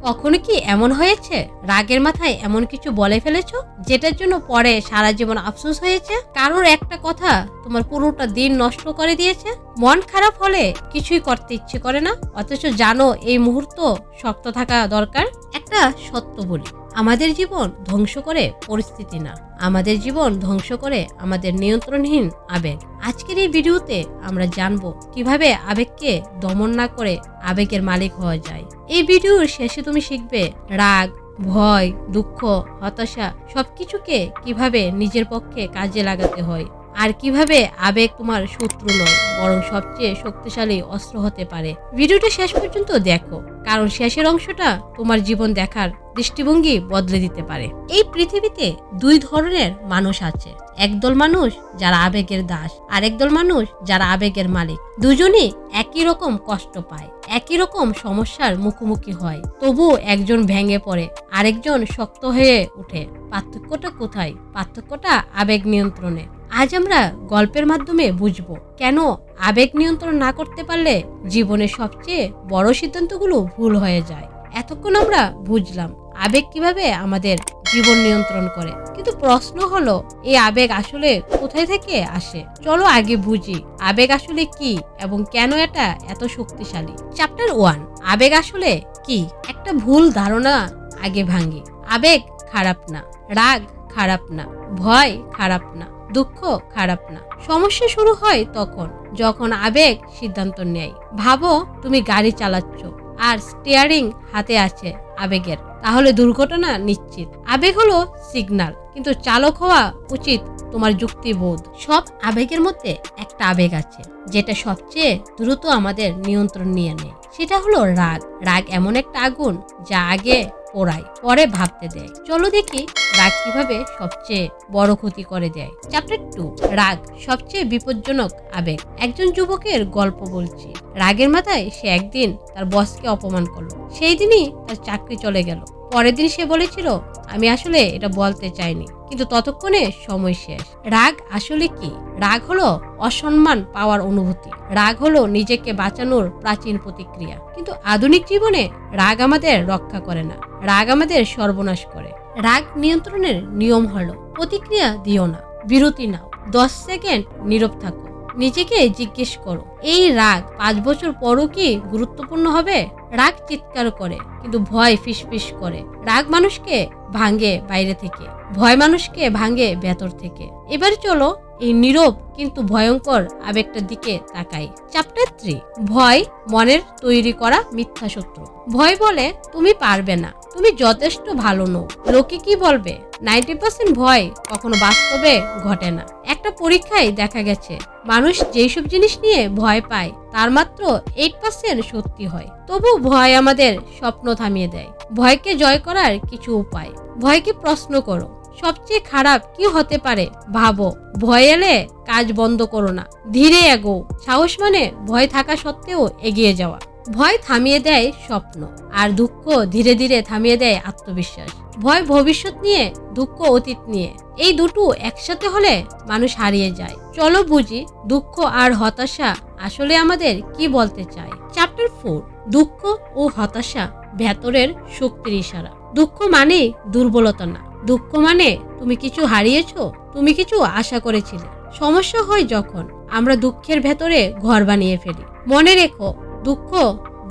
কখনো কি এমন হয়েছে রাগের মাথায় এমন কিছু বলে ফেলেছো যেটার জন্য পরে সারা জীবন আফসোস হয়েছে? কারোর একটা কথা তোমার পুরোটা দিন নষ্ট করে দিয়েছে। মন খারাপ হলে কিছুই করতে ইচ্ছে করে না, অথচ জানো এই মুহূর্ত শক্ত থাকা দরকার। একটা সত্য বলি, আমাদের জীবন ধ্বংস করে পরিস্থিতি না, আমাদের জীবন ধ্বংস করে আমাদের নিয়ন্ত্রণহীন আবেগ। আজকের এই ভিডিওতে আমরা জানবো কিভাবে আবেগকে দমন না করে আবেগের মালিক হওয়া যায়। এই ভিডিওর শেষে তুমি শিখবে রাগ, ভয়, দুঃখ, হতাশা সবকিছুকে কিভাবে নিজের পক্ষে কাজে লাগাতে হয়, আর কিভাবে আবেগ তোমার শত্রু নয় বরং সবচেয়ে শক্তিশালী অস্ত্র হতে পারে। ভিডিওটা শেষ পর্যন্ত দেখো, কারণ শেষের অংশটা তোমার জীবন দেখার দৃষ্টিভঙ্গি বদলে দিতে পারে। এই পৃথিবীতে দুই ধরনের মানুষ আছে, একদল মানুষ যারা আবেগের দাস, আর একদল মানুষ যারা আবেগের মালিক। দুজনই একই রকম কষ্ট পায়, একই রকম সমস্যার মুখোমুখি হয়, তবু একজন ভেঙে পড়ে আরেকজন শক্ত হয়ে ওঠে। পার্থক্যটা কোথায়? পার্থক্যটা আবেগ নিয়ন্ত্রণে। আজ আমরা গল্পের মাধ্যমে বুঝবো কেন আবেগ নিয়ন্ত্রণ না করতে পারলে জীবনের সবচেয়ে বড় সিদ্ধান্তগুলো ভুল হয়ে যায়। এতক্ষণ আমরা বুঝলাম আবেগ কিভাবে আমাদের জীবন নিয়ন্ত্রণ করে, কিন্তু প্রশ্ন হলো এই আবেগ আসলে কোথায় থেকে আসে? চলো আগে বুঝি আবেগ আসলে কি এবং কেন এটা এত শক্তিশালী। চ্যাপ্টার 1, আবেগ আসলে কি। একটা ভুল ধারণা আগে ভাঙি। আবেগ খারাপ না, রাগ খারাপ না, ভয় খারাপ না, দুঃখ খারাপ না। সমস্যা শুরু হয় তখন যখন আবেগ সিদ্ধান্ত নেয়। ভাবো তুমি গাড়ি চালাচ্ছ আর স্টিয়ারিং হাতে আছে আবেগের, তাহলে দুর্ঘটনা নিশ্চিত। আবেগ হলো সিগন্যাল, কিন্তু চালক হওয়া উচিত তোমার যুক্তিবোধ। সব আবেগের মধ্যে একটা আবেগ আছে যেটা সবচেয়ে দ্রুত আমাদের নিয়ন্ত্রণ নিয়ে নেয়, সেটা হলো রাগ। রাগ এমন একটা আগুন যা আগে পোড়ায়, পরে ভাবতে দেয়। চলো দেখি রাগ কিভাবে সবচেয়ে বড় ক্ষতি করে দেয়। চ্যাপ্টার 2, রাগ সবচেয়ে বিপজ্জনক আবেগ। একজন যুবকের গল্প বলছি। রাগের মাথায় সে একদিন তার বসকে অপমান করলো। সেই দিনই তার চাকরি চলে গেল। পরের দিন সে বলেছিল, আমি আসলে এটা বলতে চাইনি, কিন্তু ততক্ষণে সময় শেষ। রাগ আসলে কি? রাগ হলো অসম্মান পাওয়ার অনুভূতি। রাগ হলো নিজেকে বাঁচানোর প্রাচীন প্রতিক্রিয়া। কিন্তু আধুনিক জীবনে রাগ আমাদের রক্ষা করে না, রাগ আমাদের সর্বনাশ করে। রাগ নিয়ন্ত্রণের নিয়ম হলো প্রতিক্রিয়া দিও না, বিরতি নাও, 10 সেকেন্ড নীরব থাকো, নিজেকে জিজ্ঞেস করো এই রাগ 5 বছর পরও কি গুরুত্বপূর্ণ হবে? রাগ চিৎকার করে কিন্তু ভয় ফিসফিস করে। রাগ মানুষকে ভাঙে বাইরে থেকে, ভয় মানুষকে ভাঙে ভেতর থেকে। এবার চলো এই নীরব কিন্তু ভয়ঙ্কর আবেগটার দিকে তাকাই। চ্যাপ্টার 3, ভয় মনের তৈরি করা মিথ্যা শত্রু। ভয় বলে তুমি পারবে না, তুমি যথেষ্ট ভালো নও, লোকে কি বলবে। 90% ভয় কখনো বাস্তবে ঘটে না। একটা পরীক্ষায় দেখা গেছে মানুষ যেসব জিনিস নিয়ে ভয় পায় তার মাত্র 8% সত্যি হয়। তবু ভয় আমাদের স্বপ্ন থামিয়ে দেয়। ভয়কে জয় করার কিছু উপায়। ভয়কে প্রশ্ন করো, সবচেয়ে খারাপ কি হতে পারে ভাবো। ভয় এলে কাজ বন্ধ করো না, ধীরে এগো। সাহস মানে ভয় থাকা সত্ত্বেও এগিয়ে যাওয়া। ভয় থামিয়ে দেয় স্বপ্ন, আর দুঃখ ধীরে ধীরে থামিয়ে দেয় আত্মবিশ্বাস। ভয় ভবিষ্যৎ নিয়ে, দুঃখ অতীত নিয়ে। এই দুটো একসাথে হলে মানুষ হারিয়ে যায়। চলো বুঝি দুঃখ আর হতাশা আসলে আমাদের কি বলতে চায়। চ্যাপ্টার 4, দুঃখ ও হতাশা ভেতরের শক্তির ইশারা। দুঃখ মানে দুর্বলতা না, দুঃখ মানে তুমি কিছু হারিয়েছো, তুমি কিছু আশা করেছিলে। সমস্যা হয় যখন আমরা দুঃখের ভেতরে ঘর বানিয়ে ফেলি। মনে রেখো, দুঃখ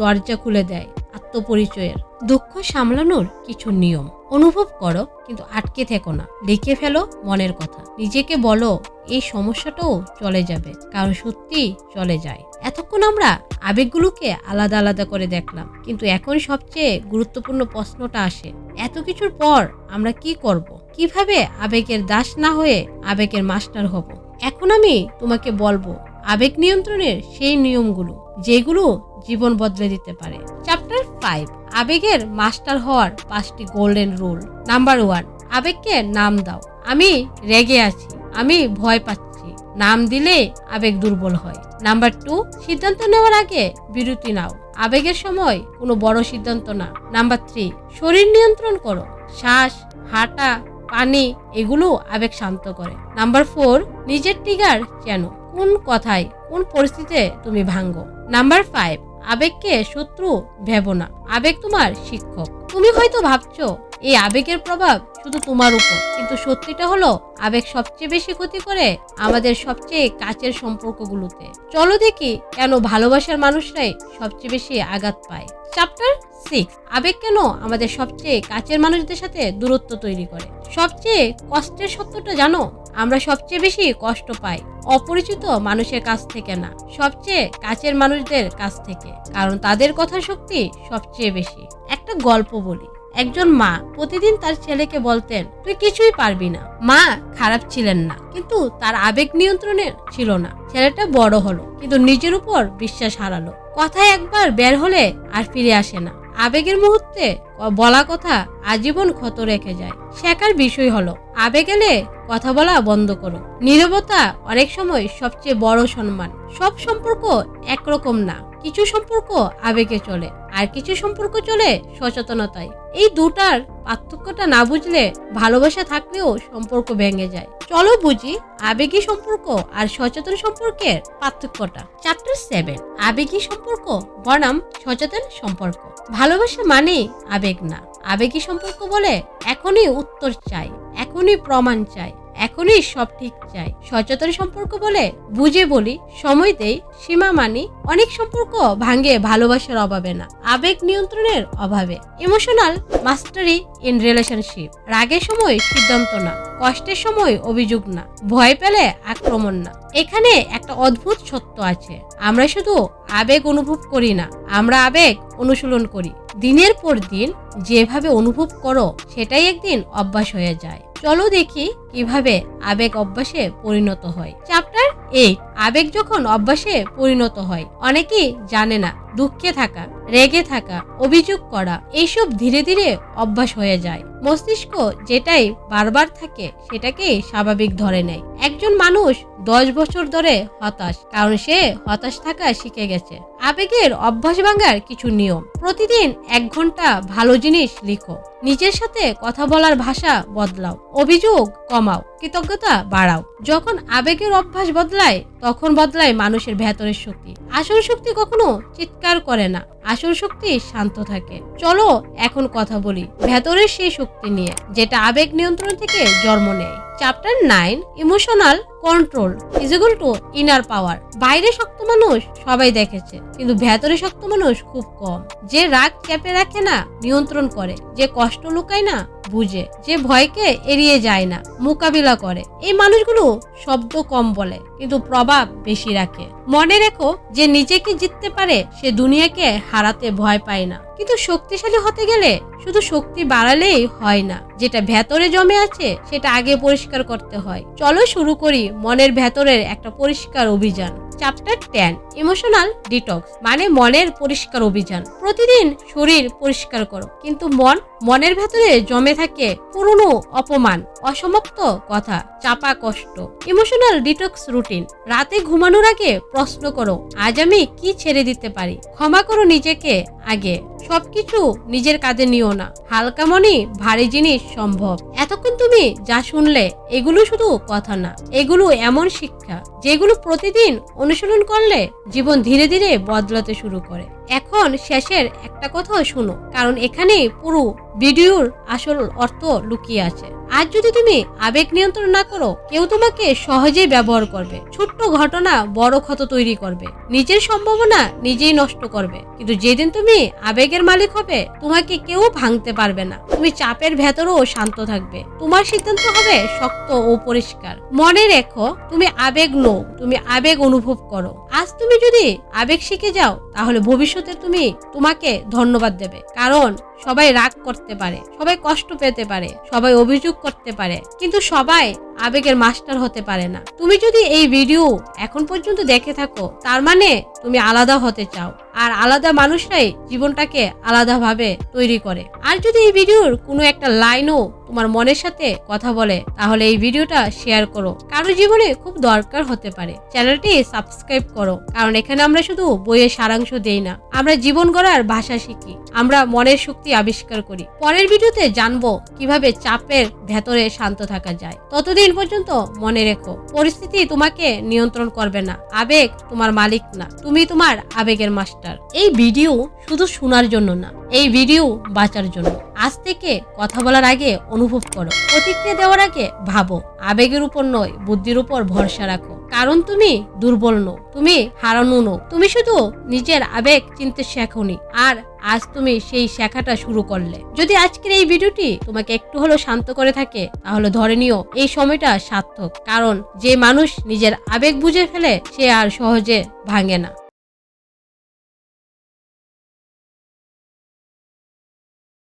দরজা খুলে দেয় আত্মপরিচয়ের। দুঃখ সামলানোর কিছু নিয়ম। অনুভব করো কিন্তু আটকে থেকো না, লিখে ফেলো মনের কথা। নিজেকে বলো এই সমস্যাটাও চলে যাবে, কারণ সত্যি চলে যায়। এতক্ষণ আমরা আবেগগুলোকে আলাদা আলাদা করে দেখলাম, কিন্তু এখন সবচেয়ে গুরুত্বপূর্ণ প্রশ্নটা আসে, এত কিছুর পর আমরা কি করব? কিভাবে আবেগের দাস না হয়ে আবেগের মাস্টার হব? এখন আমি তোমাকে বলবো আবেগ নিয়ন্ত্রণের সেই নিয়মগুলো যেগুলো জীবন বদলে দিতে পারে। চ্যাপ্টার 5, আবেগের মাস্টার হওয়ার 5টি গোল্ডেন রুল। নাম্বার 1, আবেগকে নাম দাও। আমি রেগে আছি, আমি ভয় পাচ্ছি। নাম দিলে আবেগ দুর্বল হয়। নাম্বার 2, সিদ্ধান্ত নেওয়ার আগে বিরতি নাও। আবেগের সময় কোনো বড় সিদ্ধান্ত না। নাম্বার 3, শরীর নিয়ন্ত্রণ করো। শ্বাস, হাঁটা, পানি এগুলো আবেগ শান্ত করে। নাম্বার 4, নিজের ট্রিগার চেনো। কোন কথায় কোন পরিস্থিতিতে তুমি ভাঙ্গো। নাম্বার 5, আবেগকে শত্রু ভেবো না, আবেগ তোমার শিক্ষক। তুমি হয়তো ভাবছো এই আবেগের প্রভাব শুধু তোমার উপর, কিন্তু সত্যিটা হলো আবেগ সবচেয়ে বেশি ক্ষতি করে আমাদের সবচেয়ে কাছের সম্পর্কগুলোতে। চলো দেখি কেন ভালোবাসার মানুষরাই সবচেয়ে বেশি আঘাত পায়। চ্যাপ্টার 6, আবেগ কেন আমাদের সবচেয়ে কাছের মানুষদের সাথে দূরত্ব তৈরি করে। সবচেয়ে কষ্টের সত্যটা জানো, আমরা সবচেয়ে বেশি কষ্ট পাই অপরিচিত মানুষের কাছ থেকে না, সবচেয়ে কাছের মানুষদের কাছ থেকে, কারণ তাদের কথার শক্তি সবচেয়ে বেশি। একটা গল্প বলি। একজন মা প্রতিদিন তার ছেলেকে বলতেন, তুই কিছুই পারবি না। মা খারাপ ছিলেন না, কিন্তু তার আবেগ নিয়ন্ত্রণের ছিল না। ছেলেটা বড় হলো, কিন্তু নিজের উপর বিশ্বাস হারালো। কথা একবার বের হলে আর ফিরে আসে না। আবেগের মুহূর্তে বলা কথা আজীবন ক্ষত রেখে যায়। শেখার বিষয় হলো আবেগ এলে কথা বলা বন্ধ করো। নীরবতা অনেক সময় সবচেয়ে বড় সম্মান। সব সম্পর্ক একরকম না, কিছু সম্পর্ক আবেগে চলে আর কিছু সম্পর্ক চলে সচেতনতায়। এই দুটার পার্থক্যটা না বুঝলে ভালোবাসা থাকলেও সম্পর্ক ভেঙে যায়। চলো বুঝি আবেগী সম্পর্ক আর সচেতন সম্পর্কের পার্থক্যটা। চ্যাপ্টার 7, আবেগী সম্পর্ক বনাম সচেতন সম্পর্ক। ভালোবাসা মানে আবেগ না। আবেগী সম্পর্ক বলে এখনই উত্তর চাই, এখনই প্রমাণ চাই, এখনই সব ঠিক চাই। সচেতন সম্পর্ক বলে বুঝে বলি, সময় দেই, সীমা মানি। অনেক সম্পর্ক ভাঙে ভালোবাসার অভাবে না, আবেগ নিয়ন্ত্রণের অভাবে। Emotional Mashrafe in relationship. রাগের সময় সিদ্ধান্ত না, কষ্টের সময় অভিযোগ না, ভয় পেলে আক্রমণ না। এখানে একটা অদ্ভুত সত্য আছে, আমরা শুধু আবেগ অনুভব করি না, আমরা আবেগ অনুশীলন করি। দিনের পর দিন যেভাবে অনুভব করো সেটাই একদিন অভ্যাস হয়ে যায়। চলো দেখি কিভাবে আবেগ অভ্যাসে পরিণত হয়। চ্যাপ্টার 8, আবেগ যখন অভ্যাসে পরিণত হয়। অনেকেই জানে না দুঃখে থাকা, রেগে থাকা, অভিযোগ করা এইসব ধীরে ধীরে অভ্যাস হয়ে যায়। মস্তিষ্ক যেটাই বারবার থাকে সেটাকেই স্বাভাবিক ধরে নেয়। একজন মানুষ 10 বছর ধরে হতাশ, কারণ সে হতাশ থাকা শিখে গেছে। আবেগের অভ্যাস ভাঙার কিছু নিয়ম। প্রতিদিন 1 ঘন্টা ভালো জিনিস লিখো, নিজের সাথে কথা বলার ভাষা বদলাও, অভিযোগ কমাও, কৃতজ্ঞতা বাড়াও। যখন আবেগের অভ্যাস বদলায় তখন বদলায় মানুষের ভেতরের শক্তি। আসল শক্তি কখনো চিৎকার করে না, আসল শক্তি শান্ত থাকে। চলো এখন কথা বলি ভেতরের সেই শক্তি নিয়ে, যেটা আবেগ নিয়ন্ত্রণ থেকে জন্ম নেয়। Chapter 9, emotional control is equal to inner power. বাইরে শক্ত মানুষ সবাই দেখেছে, কিন্তু ভেতরে শক্ত মানুষ খুব কম। যে রাগ চেপে রাখে না, নিয়ন্ত্রণ করে, যে কষ্ট লুকায় না, বুঝে, যে ভয়কে এড়িয়ে যায় না, মোকাবিলা করে। এই মানুষগুলো শব্দ কম বলে, কিন্তু প্রভাব বেশি রাখে। মনে রেখো, যে নিজেকে জিততে পারে সে দুনিয়াকে হারাতে ভয় পায় না। কিন্তু শক্তিশালী হতে গেলে শুধু শক্তি বাড়ালেই হয় না, যেটা ভেতরে জমে আছে সেটা আগে পরিষ্কার করতে হয়। চলো শুরু করি মনের ভেতরের একটা পরিষ্কার অভিযান। চ্যাপ্টার 10, ইমোশনাল ডিটক্স মানে মনের পরিষ্কার অভিযান। প্রতিদিন শরীর পরিষ্কার করো, কিন্তু মনের ভেতরে জমে থাকে পুরনো অপমান, অসমাপ্ত কথা, চাপা কষ্ট। Emotional detox routine. রাতে ঘুমানোর আগে প্রশ্ন করো, আজ আমি কি ছেড়ে দিতে পারি। ক্ষমা করো নিজেকে আগে। সবকিছু নিজের কাঁধে নিও না, হালকা মনে ভারী জিনিস সম্ভব। এতক্ষণ তুমি যা শুনলে এগুলো শুধু কথা না, এগুলো এমন শিক্ষা যেগুলো প্রতিদিন অনুশীলন করলে জীবন ধীরে ধীরে বদলাতে শুরু করে। এখন শেষের একটা কথাও শুনো, কারণ এখানে পুরো ভিডিওর আসল অর্থ লুকিয়ে আছে। আজ যদি তুমি আবেগ নিয়ন্ত্রণ না করো, কেউ তোমাকে সহজেই ব্যবহার করবে। ছোট্ট ঘটনা বড় ক্ষত তৈরি করবে, নিজের সম্ভাবনা নিজেই নষ্ট করবে। কিন্তু যেদিন তুমি আবেগের মালিক হবে, তোমাকে কেউ ভাঙতে পারবে না। তুমি চাপের ভেতরেও শান্ত থাকবে, তোমার সিদ্ধান্ত হবে শক্ত ও পরিষ্কার। মনে রেখো, তুমি আবেগ নও, তুমি আবেগ অনুভব করো। আজ তুমি যদি আবেগ শিখে যাও, তাহলে ভবিষ্যতে তুমি তোমাকে ধন্যবাদ দেবে। কারণ সবাই রাগ করতে পারে, সবাই কষ্ট পেতে পারে, সবাই অভিযোগ করতে পারে, কিন্তু সবাই আবেগের মাস্টার হতে পারে না। তুমি যদি এই ভিডিও এখন পর্যন্ত দেখে থাকো, তার মানে তুমি আলাদা হতে চাও, আর আলাদা মানুষরাই জীবনটাকে আলাদাভাবে তৈরি করে। আর যদি এই ভিডিওর কোনো একটা লাইনও তোমার মনের সাথে কথা বলে, তাহলে এই ভিডিওটা শেয়ার করো, কারো জীবনে খুব দরকার হতে পারে। চ্যানেলটি সাবস্ক্রাইব করো, কারণ এখানে আমরা শুধু বইয়ের সারাংশ দেই না, আমরা জীবন গড়ার ভাষা শিখি, আমরা মনের শক্তি আবিষ্কার করি। পরের ভিডিওতে জানবো কিভাবে চাপের ভেতরে শান্ত থাকা যায়। ততদিন পর্যন্ত মনে রেখো, পরিস্থিতি তোমাকে নিয়ন্ত্রণ করবে না, আবেগ তোমার মালিক না, তুমি তোমার আবেগের মাস্টার। ম্যাটার। এই ভিডিও শুধু শোনার জন্য না, এই ভিডিও বাঁচার জন্য। আজ থেকে কথা বলার আগে অনুভব করো, প্রতিক্রিয়া দেওয়ার আগে ভাবো, আবেগের উপর নয় বুদ্ধির উপর ভরসা রাখো। কারণ তুমি দুর্বল নও, তুমি হারানো নও, তুমি শুধু নিজের আবেগ চিনতে শেখোনি, আর আজ তুমি সেই শেখাটা শুরু করলে। যদি আজকের এই ভিডিওটি তোমাকে একটু হলেও শান্ত করে থাকে, তাহলে ধরে নিও এই সময়টা সার্থক। কারণ যে মানুষ নিজের আবেগ বুঝে ফেলে সে আর সহজে ভাঙে না।